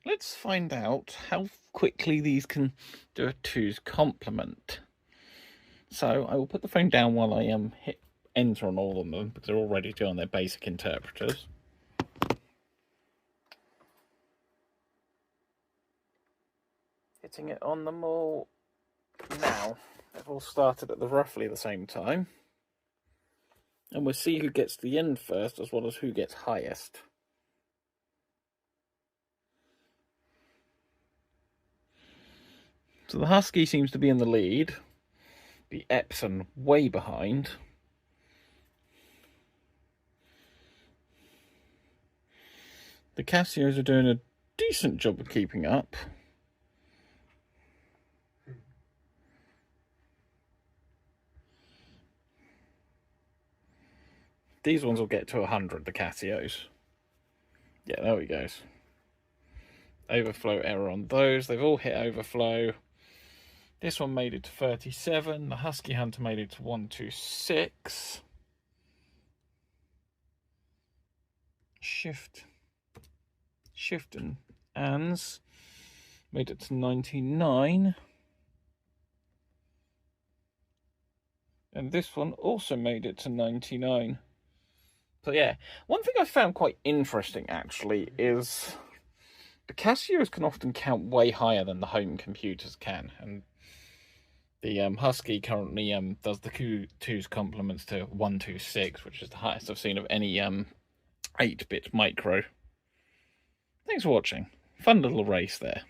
let's find out how quickly these can do a 2's complement. So I will put the phone down while I hit enter on all of them, because they're all ready to go on their basic interpreters. Hitting it on them all now. They've all started at roughly the same time. And we'll see who gets the end first, as well as who gets highest. So the Husky seems to be in the lead. The EPSON way behind. The Casios are doing a decent job of keeping up. These ones will get to 100, the Casios. Yeah, there we go. Overflow error on those. They've all hit overflow. This one made it to 37. The Husky Hunter made it to 126. Shift and ANS made it to 99. And this one also made it to 99. So yeah, one thing I found quite interesting actually is the Casios can often count way higher than the home computers can, and the Husky currently does the Q2's complements to 126, which is the highest I've seen of any 8-bit micro. Thanks for watching. Fun little race there.